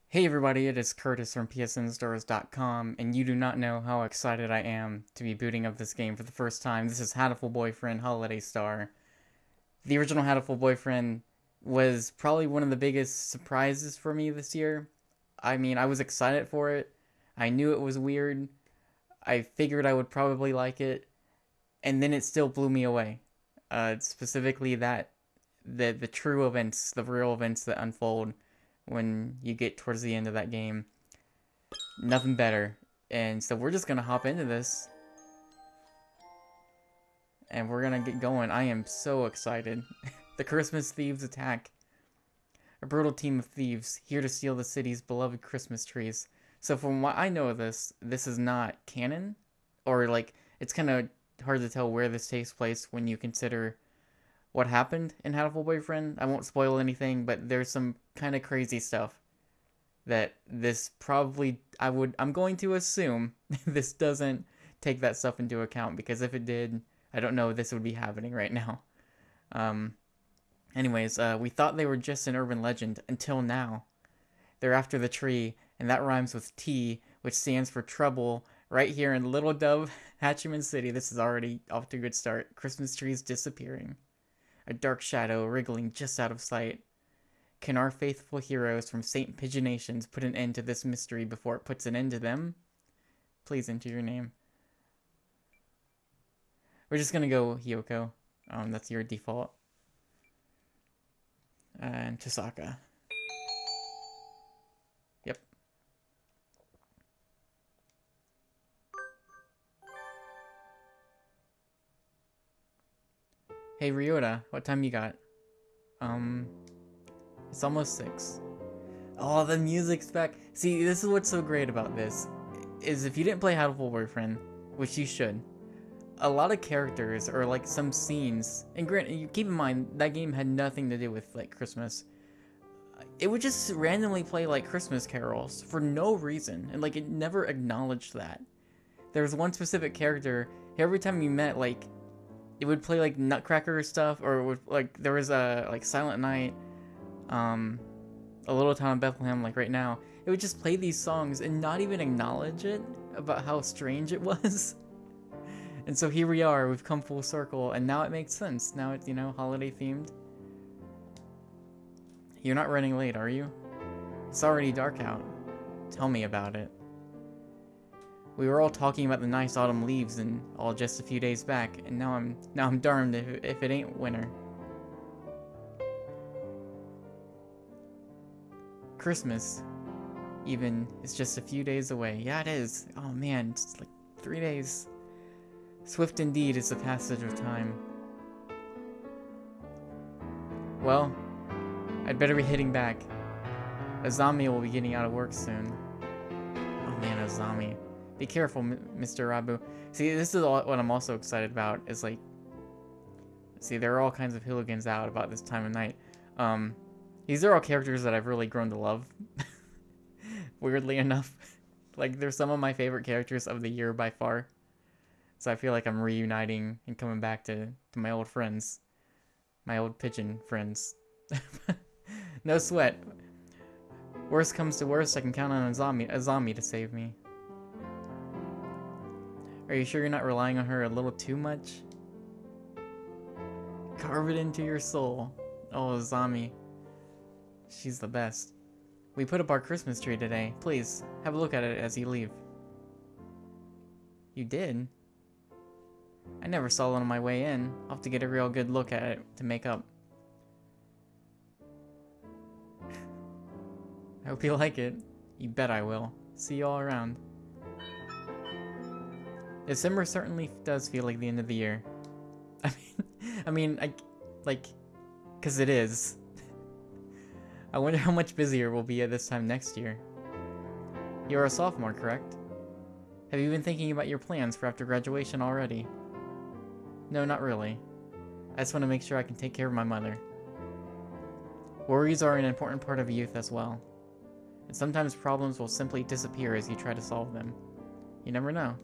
Hey everybody, it is Curtis from PSNstores.com, and you do not know how excited I am to be booting up this game for the first time. This is Hatoful Boyfriend Holiday Star. The original Hatoful Boyfriend was probably one of the biggest surprises for me this year. I mean, I was excited for it. I knew it was weird. I figured I would probably like it, and then it still blew me away. Specifically the true events, the real events that unfold when you get towards the end of that game. Nothing better. And so we're just gonna hop into this and we're gonna get going. I am so excited. The Christmas thieves attack. A brutal team of thieves here to steal the city's beloved Christmas trees. So from what I know of this is not canon, or like it's kind of hard to tell where this takes place when you consider what happened in Hatoful Boyfriend. I won't spoil anything, but there's some kind of crazy stuff that this probably I'm going to assume this doesn't take that stuff into account, because if it did, I don't know this would be happening right now. Um anyways, we thought they were just an urban legend until now. They're after the tree, and that rhymes with T, which stands for trouble. Right here in Little Dove, Hatchiman City, this is already off to a good start. Christmas trees disappearing. A dark shadow wriggling just out of sight. Can our faithful heroes from St. Pigeonations put an end to this mystery before it puts an end to them? Please enter your name. We're just gonna go Hyoko. That's your default. And Chisaka. Yep. Hey Ryota, what time you got? It's almost 6. Oh, the music's back. See, this is what's so great about this, is if you didn't play Hatoful Boyfriend, which you should, a lot of characters or like some scenes, and granted, you keep in mind that game had nothing to do with like Christmas. It would just randomly play like Christmas carols for no reason, and like it never acknowledged that. There was one specific character, every time you met, like it would play like Nutcracker stuff, or it would, like there was a like Silent Night, um, a little town of Bethlehem, like right now. It would just play these songs and not even acknowledge it about how strange it was. And so here we are, we've come full circle, and now it makes sense. Now it's, holiday themed. You're not running late, are you? It's already dark out. Tell me about it. We were all talking about the nice autumn leaves and all just a few days back, and now I'm darned if it ain't winter. Christmas, even, is just a few days away. Yeah, it is. Oh man, it's like 3 days. Swift indeed is the passage of time. Well, I'd better be heading back. Azami will be getting out of work soon. Oh man, Azami. Be careful, Mr. Rabu. See, this is what I'm also excited about, is like, see, there are all kinds of hooligans out about this time of night. These are all characters that I've really grown to love. Weirdly enough. Like, they're some of my favorite characters of the year by far. So I feel like I'm reuniting and coming back to my old friends. My old pigeon friends. No sweat. Worst comes to worst, I can count on Azami to save me. Are you sure you're not relying on her a little too much? Carve it into your soul. Oh, Azami. She's the best. We put up our Christmas tree today. Please, have a look at it as you leave. You did? I never saw it on my way in. I'll have to get a real good look at it to make up. I hope you like it. You bet I will. See you all around. December certainly does feel like the end of the year. Cause it is. I wonder how much busier we'll be at this time next year. You're a sophomore, correct? Have you been thinking about your plans for after graduation already? No, not really. I just want to make sure I can take care of my mother. Worries are an important part of youth as well. And sometimes problems will simply disappear as you try to solve them. You never know.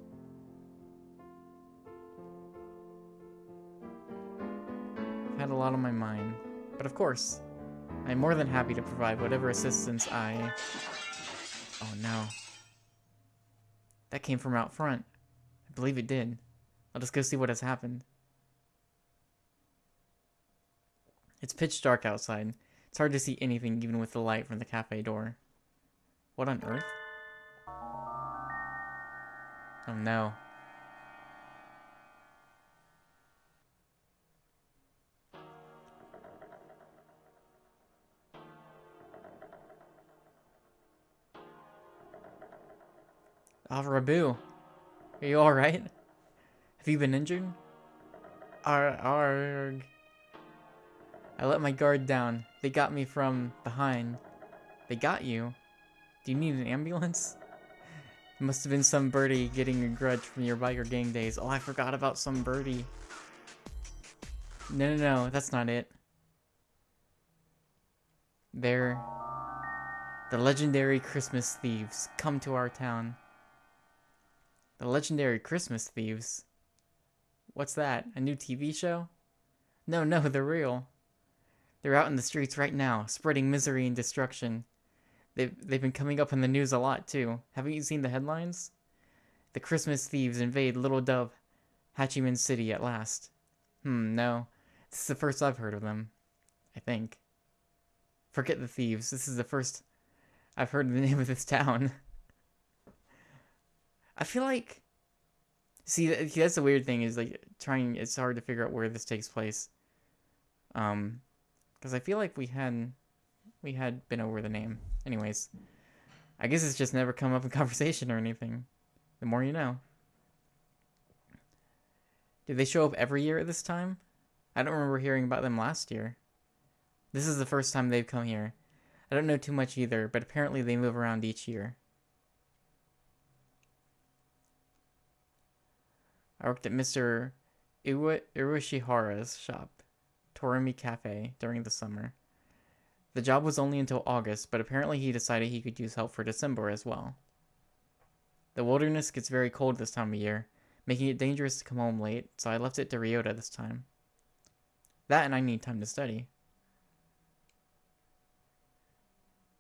I've had a lot on my mind. But of course, I'm more than happy to provide whatever assistance I Oh no. That came from out front. I believe it did. I'll just go see what has happened. It's pitch dark outside. It's hard to see anything even with the light from the cafe door. What on earth? Oh no. Ah, Rabu. Are you alright? Have you been injured? Arg. I let my guard down. They got me from behind. They got you? Do you need an ambulance? It must have been some birdie getting a grudge from your biker gang days. Oh, I forgot about some birdie. No, that's not it. They're the legendary Christmas thieves. Come to our town. The legendary Christmas thieves? What's that? A new TV show? No, they're real. They're out in the streets right now, spreading misery and destruction. They've been coming up in the news a lot, too. Haven't you seen the headlines? The Christmas thieves invade Little Dove, Hachiman City at last. No. This is the first I've heard of them. I think. Forget the thieves. This is the first I've heard the name of this town. I feel like... See, that's the weird thing, is like it's hard to figure out where this takes place. Because I feel like we had been over the name. Anyways, I guess it's just never come up in conversation or anything. The more you know. Did they show up every year at this time? I don't remember hearing about them last year. This is the first time they've come here. I don't know too much either, but apparently they move around each year. I worked at Mr. Irushihara's shop, Torimi Cafe, during the summer. The job was only until August, but apparently he decided he could use help for December as well. The wilderness gets very cold this time of year, making it dangerous to come home late, so I left it to Ryota this time. That and I need time to study.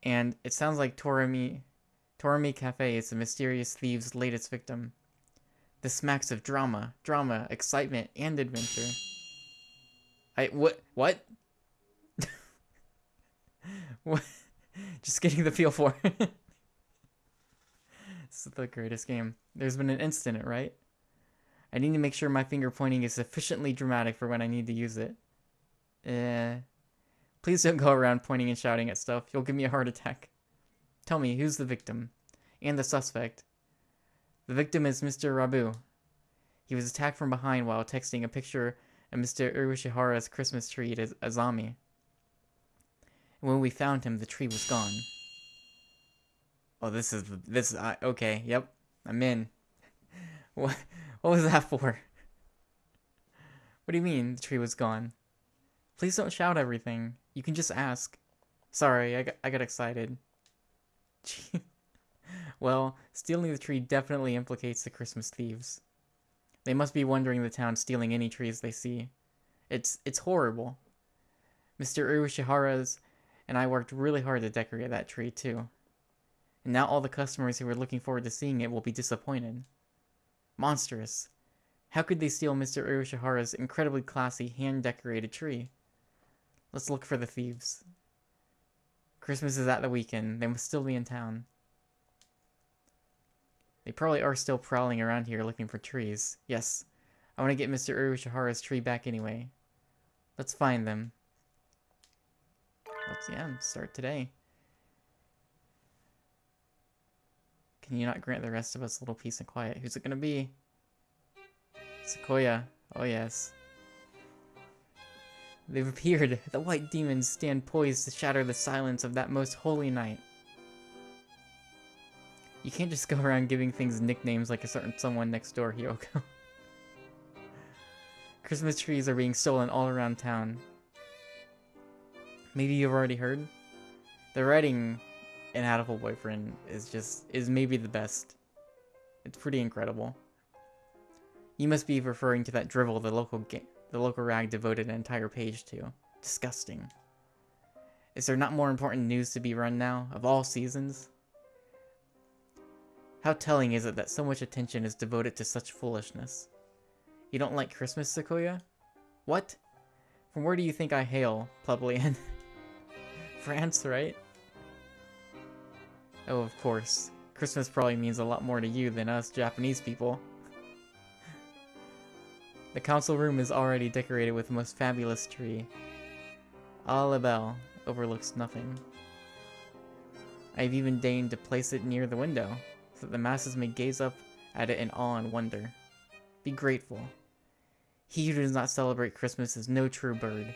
And it sounds like Torimi Cafe is the mysterious thieves' latest victim. This smacks of drama, excitement, and adventure. What? What? Just getting the feel for it. This is the greatest game. There's been an incident, right? I need to make sure my finger pointing is sufficiently dramatic for when I need to use it. Please don't go around pointing and shouting at stuff. You'll give me a heart attack. Tell me, who's the victim? And the suspect? The victim is Mr. Rabu. He was attacked from behind while texting a picture of Mr. Urushihara's Christmas tree to Azami. And when we found him, the tree was gone. Oh, okay, yep, I'm in. What was that for? What do you mean, the tree was gone? Please don't shout everything. You can just ask. Sorry, I got excited. Well, stealing the tree definitely implicates the Christmas thieves. They must be wandering the town stealing any trees they see. It's horrible. Mr. Urushihara's and I worked really hard to decorate that tree too. And now all the customers who were looking forward to seeing it will be disappointed. Monstrous. How could they steal Mr. Urushihara's incredibly classy, hand-decorated tree? Let's look for the thieves. Christmas is at the weekend. They must still be in town. They probably are still prowling around here looking for trees. Yes, I want to get Mr. Urushihara's tree back anyway. Let's find them. Let's start today. Can you not grant the rest of us a little peace and quiet? Who's it gonna be? Sequoia. Oh yes. They've appeared. The white demons stand poised to shatter the silence of that most holy night. You can't just go around giving things nicknames like a certain someone next door, Hyoko. Christmas trees are being stolen all around town. Maybe you've already heard? The writing in Hatoful Boyfriend is maybe the best. It's pretty incredible. You must be referring to that drivel the local rag devoted an entire page to. Disgusting. Is there not more important news to be run now, of all seasons? How telling is it that so much attention is devoted to such foolishness? You don't like Christmas, Sequoia? What? From where do you think I hail, plebeian? France, right? Oh, of course. Christmas probably means a lot more to you than us Japanese people. The council room is already decorated with the most fabulous tree. Ah, la belle overlooks nothing. I've even deigned to place it near the window, so that the masses may gaze up at it in awe and wonder. Be grateful. He who does not celebrate Christmas is no true bird.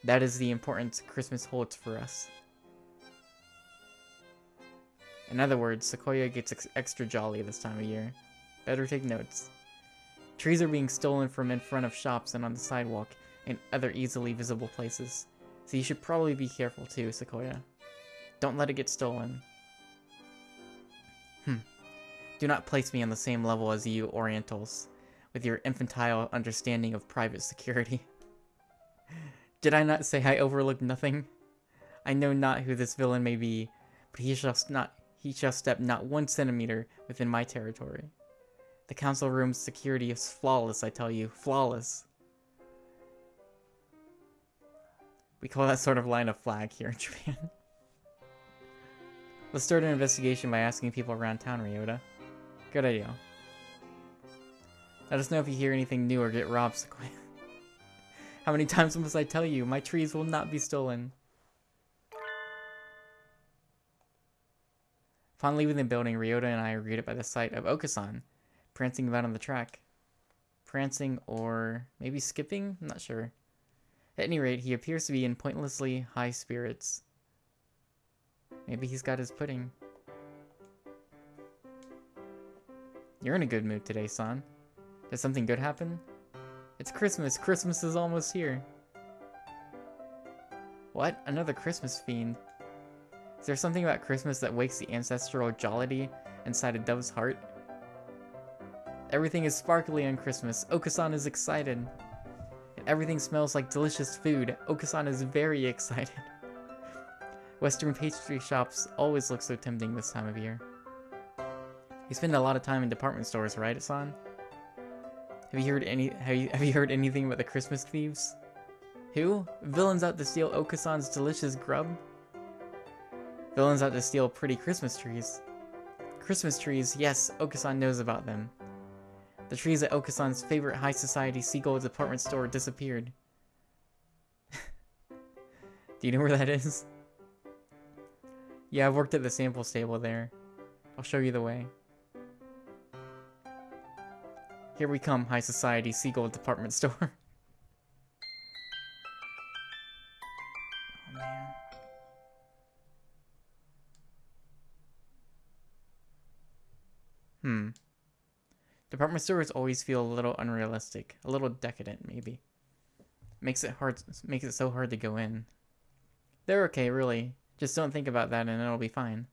That is the importance Christmas holds for us. In other words, Sequoia gets extra jolly this time of year. Better take notes. Trees are being stolen from in front of shops and on the sidewalk and other easily visible places, so you should probably be careful too, Sequoia. Don't let it get stolen. Do not place me on the same level as you Orientals, with your infantile understanding of private security. Did I not say I overlook nothing? I know not who this villain may be, but he shall step not 1 centimeter within my territory. The council room's security is flawless, I tell you. Flawless. We call that sort of line a flag here in Japan. Let's start an investigation by asking people around town, Ryota. Good idea. Let us know if you hear anything new or get robbed, Sequoia. How many times must I tell you? My trees will not be stolen. Upon leaving the building, Ryota and I are greeted by the sight of Okasan, prancing about on the track. Prancing or maybe skipping? I'm not sure. At any rate, he appears to be in pointlessly high spirits. Maybe he's got his pudding. You're in a good mood today, son. Did something good happen? It's Christmas. Christmas is almost here. What? Another Christmas fiend? Is there something about Christmas that wakes the ancestral jollity inside a dove's heart? Everything is sparkly on Christmas. Okasan is excited. And everything smells like delicious food. Okasan is very excited. Western pastry shops always look so tempting this time of year. You spend a lot of time in department stores, right, Asan? Have you heard anything about the Christmas thieves? Who? Villains out to steal Okasan's delicious grub? Villains out to steal pretty Christmas trees. Christmas trees, yes, Okasan knows about them. The trees at Okasan's favorite high society seagull department store disappeared. Do you know where that is? Yeah, I've worked at the sample stable there. I'll show you the way. Here we come, high society seagull department store. Oh man. Department stores always feel a little unrealistic, a little decadent maybe. Makes it so hard to go in. They're okay, really. Just don't think about that and it'll be fine.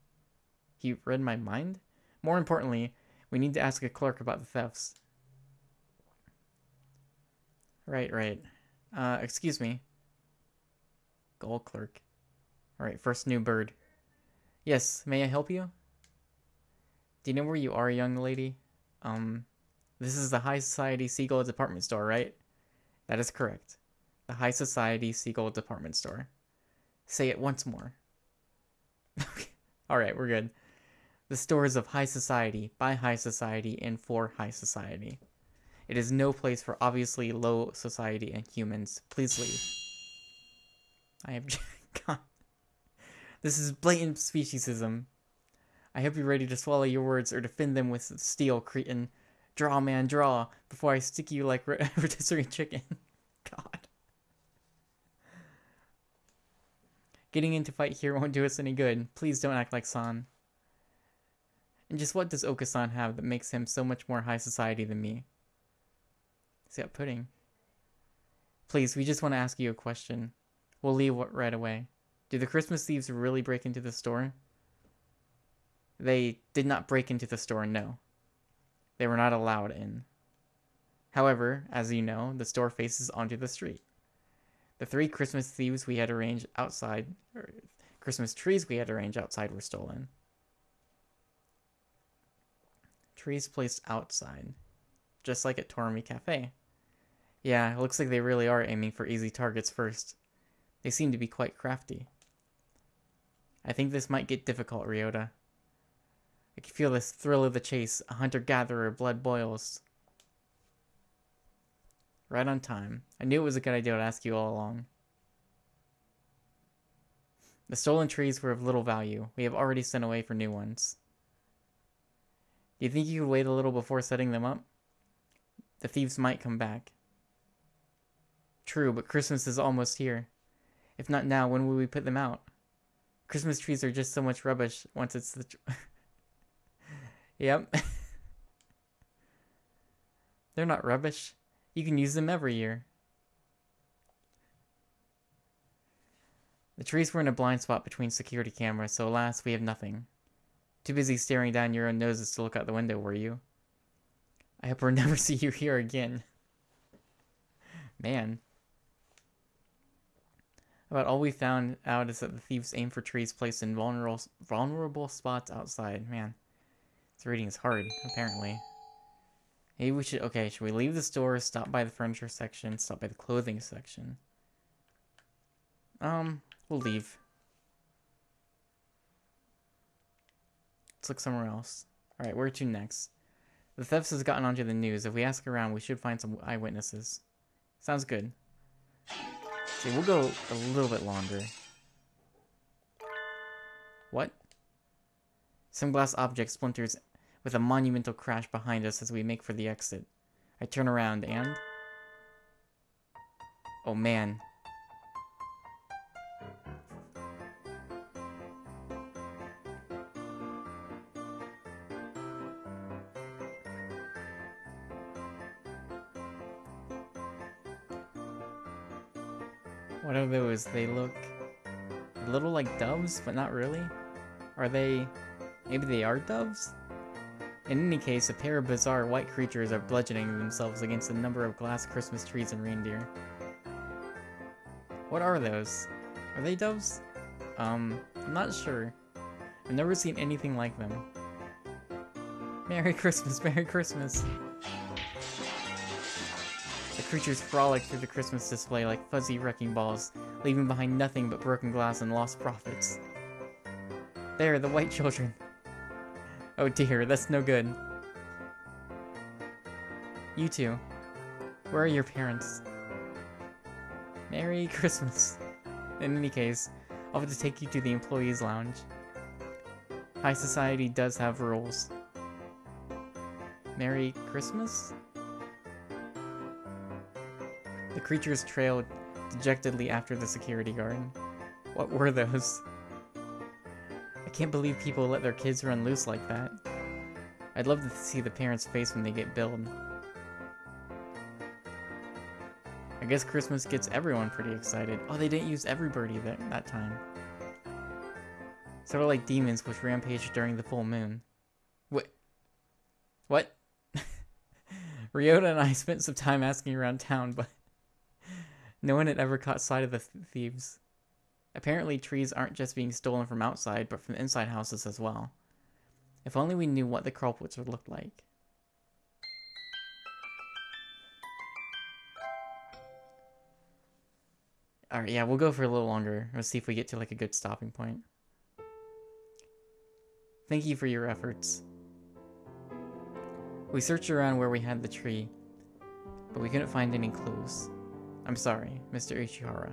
He read my mind? More importantly, we need to ask a clerk about the thefts. Right. Excuse me. Gold clerk. Alright, first new bird. Yes, may I help you? Do you know where you are, young lady? This is the High Society Seagull Department Store, right? That is correct. The High Society Seagull Department Store. Say it once more. Alright, we're good. The store is of high society, by high society, and for high society. It is no place for obviously low society and humans. Please leave. I object. God. This is blatant speciesism. I hope you're ready to swallow your words or defend them with steel, cretin. Draw, man, draw, before I stick you like rotisserie chicken. God. Getting into fight here won't do us any good. Please don't act like San. And just what does Okasan have that makes him so much more high society than me? He's got pudding. Please, we just want to ask you a question. We'll leave right away. Do the Christmas thieves really break into the store? They did not break into the store, no. They were not allowed in. However, as you know, the store faces onto the street. The 3 Christmas thieves we had arranged outside, or Christmas trees we had arranged outside were stolen. Trees placed outside. Just like at Tormi Cafe. Yeah, it looks like they really are aiming for easy targets first. They seem to be quite crafty. I think this might get difficult, Ryota. I can feel this thrill of the chase. A hunter-gatherer, blood boils. Right on time. I knew it was a good idea to ask you all along. The stolen trees were of little value. We have already sent away for new ones. Do you think you could wait a little before setting them up? The thieves might come back. True, but Christmas is almost here. If not now, when will we put them out? Christmas trees are just so much rubbish once it's the... Yep. They're not rubbish. You can use them every year. The trees were in a blind spot between security cameras, so alas, we have nothing. Too busy staring down your own noses to look out the window, were you? I hope we'll never see you here again. Man. About all we found out is that the thieves aim for trees placed in vulnerable spots outside. Man, this reading is hard, apparently. Maybe we should... Okay, should we leave the store, stop by the furniture section, stop by the clothing section? We'll leave. Let's look somewhere else. Alright, where to next? The thefts has gotten onto the news. If we ask around, we should find some eyewitnesses. Sounds good. See, we'll go a little bit longer. What? Some glass object splinters with a monumental crash behind us as we make for the exit. I turn around and... Oh man. What are those? They look a little like doves, but not really. Are they... Maybe they are doves? In any case, a pair of bizarre white creatures are bludgeoning themselves against a number of glass Christmas trees and reindeer. What are those? Are they doves? I'm not sure. I've never seen anything like them. Merry Christmas, Merry Christmas! The creatures frolic through the Christmas display like fuzzy wrecking balls, leaving behind nothing but broken glass and lost profits. There, the white children. Oh dear, that's no good. You two. Where are your parents? Merry Christmas. In any case, I'll have to take you to the employees' lounge. High society does have rules. Merry Christmas? The creatures trailed dejectedly after the security guard. What were those? I can't believe people let their kids run loose like that. I'd love to see the parents' face when they get billed. I guess Christmas gets everyone pretty excited. Oh, they didn't use everybody that time. Sort of like demons which rampage during the full moon. What? Ryota and I spent some time asking around town, but no one had ever caught sight of the thieves. Apparently, trees aren't just being stolen from outside, but from inside houses as well. If only we knew what the culprits would look like. Alright, yeah, we'll go for a little longer. Let's see if we get to like a good stopping point. Thank you for your efforts. We searched around where we had the tree, but we couldn't find any clues. I'm sorry, Mr. Ichihara.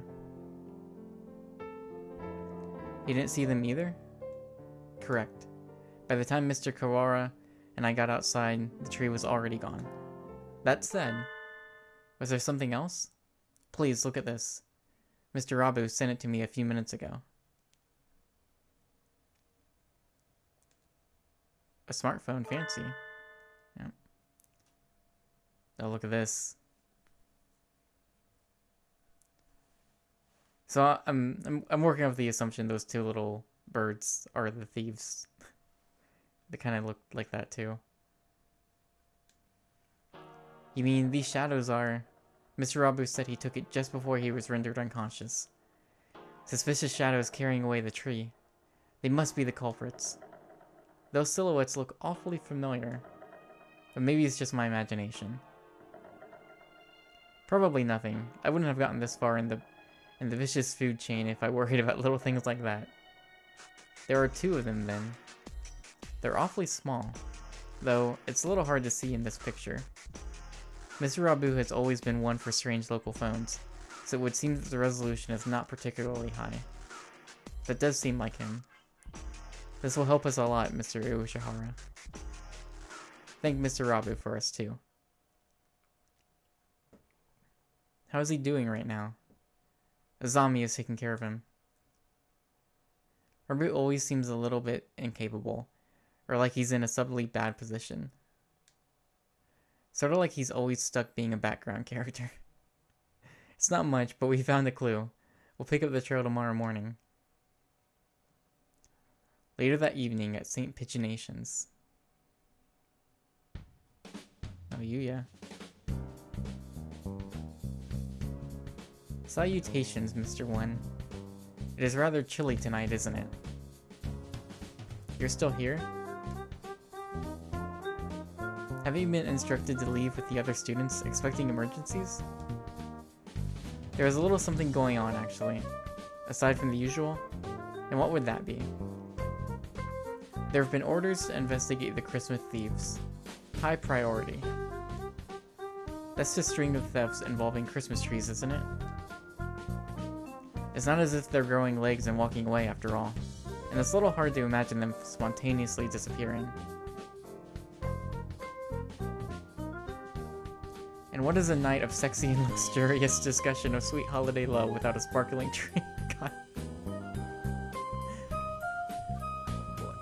You didn't see them either? Correct. By the time Mr. Kawara and I got outside, the tree was already gone. That said, was there something else? Please, look at this. Mr. Rabu sent it to me a few minutes ago. A smartphone, fancy. Yeah. Oh, look at this. So I'm working off the assumption those two little birds are the thieves. They kind of look like that too. You mean these shadows are... Mr. Rabu said he took it just before he was rendered unconscious. Suspicious shadows carrying away the tree. They must be the culprits. Those silhouettes look awfully familiar. But maybe it's just my imagination. Probably nothing. I wouldn't have gotten this far in the vicious food chain if I worried about little things like that. There are 2 of them then. They're awfully small, though it's a little hard to see in this picture. Mr. Rabu has always been one for strange local phones, so it would seem that the resolution is not particularly high. That does seem like him. This will help us a lot, Mr. Ushihara. Thank Mr. Rabu for us too. How is he doing right now? Azami is taking care of him. Rabu always seems a little bit incapable, or like he's in a subtly bad position. Sort of like he's always stuck being a background character. It's not much, but we found a clue. We'll pick up the trail tomorrow morning. Later that evening at St. Pigeonations. Oh, Yuya. Salutations, Mr. One. It is rather chilly tonight, isn't it? You're still here? Have you been instructed to leave with the other students, expecting emergencies? There is a little something going on, actually. Aside from the usual. And what would that be? There have been orders to investigate the Christmas thieves. High priority. That's just a string of thefts involving Christmas trees, isn't it? It's not as if they're growing legs and walking away after all, and it's a little hard to imagine them spontaneously disappearing. And what is a night of sexy and luxurious discussion of sweet holiday love without a sparkling tree? God.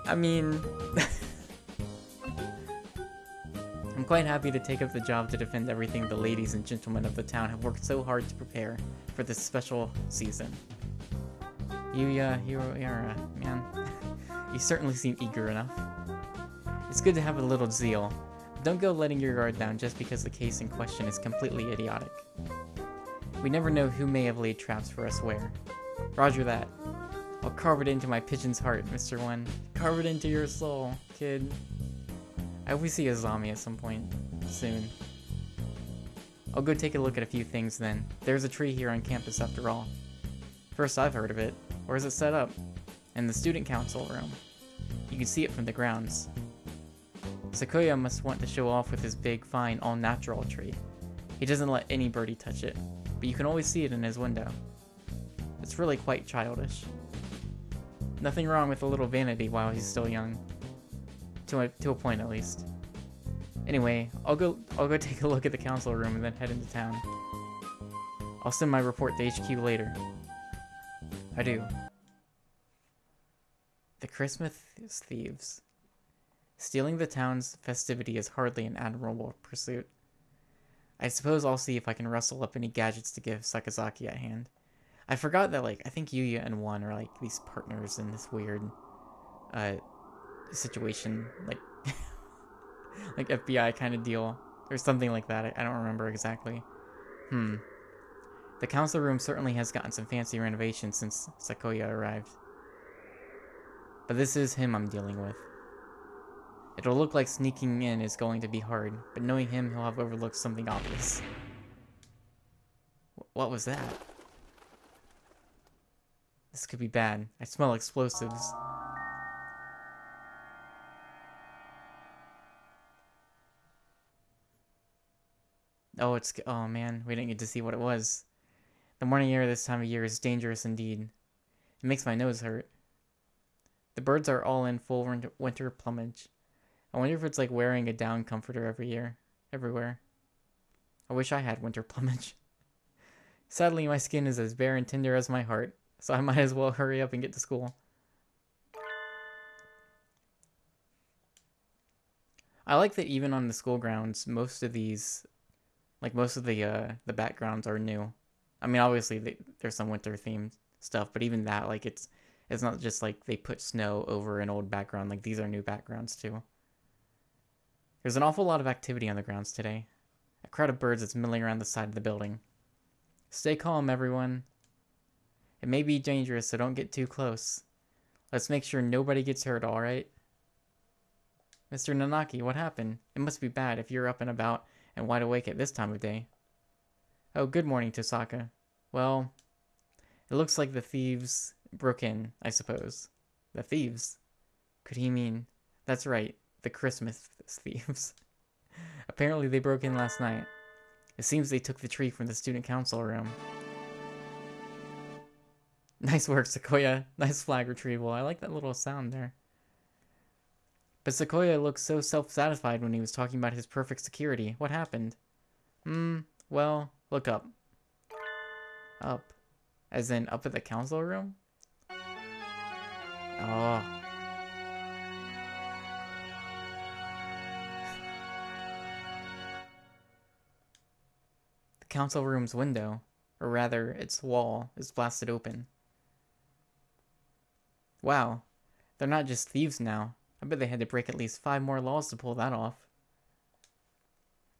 I mean... I'm quite happy to take up the job to defend everything the ladies and gentlemen of the town have worked so hard to prepare for this special season. Yuya Hiroyara, man. You certainly seem eager enough. It's good to have a little zeal, but don't go letting your guard down just because the case in question is completely idiotic. We never know who may have laid traps for us where. Roger that. I'll carve it into my pigeon's heart, Mr. One. Carve it into your soul, kid. I hope we see Azami at some point soon. I'll go take a look at a few things then. There's a tree here on campus after all. First I've heard of it. Where is it set up? In the student council room. You can see it from the grounds. Sakuya must want to show off with his big, fine, all-natural tree. He doesn't let any birdie touch it, but you can always see it in his window. It's really quite childish. Nothing wrong with a little vanity while he's still young. To a point, at least. Anyway, I'll go take a look at the council room and then head into town. I'll send my report to HQ later. Adieu. The Christmas thieves. Stealing the town's festivity is hardly an admirable pursuit. I suppose I'll see if I can rustle up any gadgets to give Sakazaki a hand. I forgot that, like, I think Yuya and One are, like, these partners in this weird, situation, like, like FBI kind of deal, or something like that. I don't remember exactly. The council room certainly has gotten some fancy renovations since Sakuya arrived. But this is him I'm dealing with. It'll look like sneaking in is going to be hard, but knowing him, he'll have overlooked something obvious. What was that? This could be bad. I smell explosives. Oh man, we didn't get to see what it was. The morning air this time of year is dangerous indeed. It makes my nose hurt. The birds are all in full winter plumage. I wonder if it's like wearing a down comforter everywhere. I wish I had winter plumage. Sadly, my skin is as bare and tender as my heart, so I might as well hurry up and get to school. I like that even on the school grounds, most of the backgrounds are new. I mean, obviously there's some winter themed stuff, but even that, like, it's not just like they put snow over an old background. Like, these are new backgrounds too. There's an awful lot of activity on the grounds today. A crowd of birds that's milling around the side of the building. Stay calm, everyone. It may be dangerous, so don't get too close. Let's make sure nobody gets hurt, alright? Mr. Nanaki, what happened? It must be bad if you're up and about and wide awake at this time of day. Oh, good morning, Tosaka. Well, it looks like the thieves broke in, I suppose. The thieves? Could he mean... That's right, the Christmas thieves. Apparently they broke in last night. It seems they took the tree from the student council room. Nice work, Sequoia. Nice flag retrieval. I like that little sound there. But Sequoia looked so self-satisfied when he was talking about his perfect security. What happened? Well, look up. Up. As in, up at the council room? Oh. The council room's window, or rather, its wall, is blasted open. Wow. They're not just thieves now. I bet they had to break at least 5 more laws to pull that off.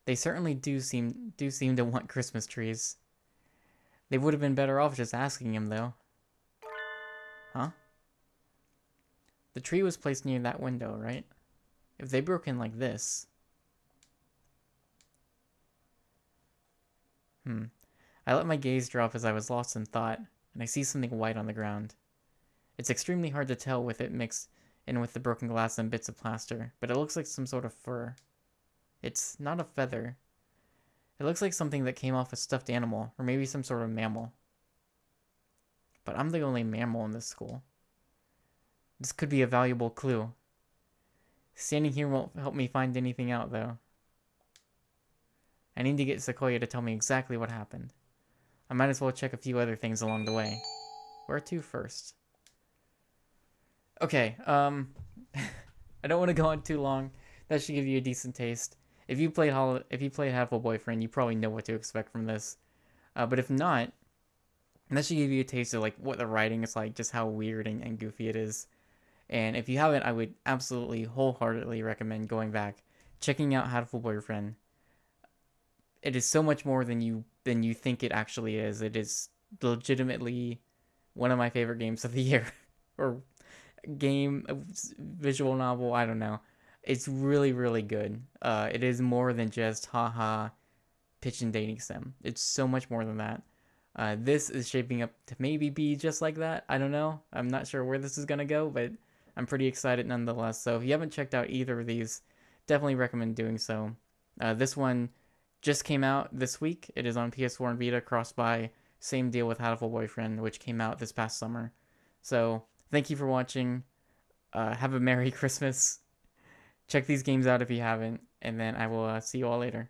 They certainly do seem to want Christmas trees. They would have been better off just asking him, though. Huh? The tree was placed near that window, right? If they broke in like this... I let my gaze drop as I was lost in thought, and I see something white on the ground. It's extremely hard to tell with it mixed in with the broken glass and bits of plaster, but it looks like some sort of fur. It's not a feather. It looks like something that came off a stuffed animal, or maybe some sort of mammal. But I'm the only mammal in this school. This could be a valuable clue. Standing here won't help me find anything out, though. I need to get Sequoia to tell me exactly what happened. I might as well check a few other things along the way. Where to first? Okay, I don't want to go on too long. That should give you a decent taste. If you played Hatoful Boyfriend, you probably know what to expect from this. But if not, that should give you a taste of like what the writing is like, just how weird and goofy it is. And if you haven't, I would absolutely wholeheartedly recommend going back, checking out Hatoful Boyfriend. It is so much more than you think it actually is. It is legitimately one of my favorite games of the year, or game, visual novel. I don't know. It's really, really good. It is more than just haha, pitch and dating sim. It's so much more than that. This is shaping up to maybe be just like that. I don't know. I'm not sure where this is gonna go, but I'm pretty excited nonetheless. So if you haven't checked out either of these, definitely recommend doing so. This one just came out this week. It is on PS4 and Vita, cross-buy. Same deal with Hatoful Boyfriend, which came out this past summer. So thank you for watching. Have a Merry Christmas. Check these games out if you haven't, and then I will see you all later.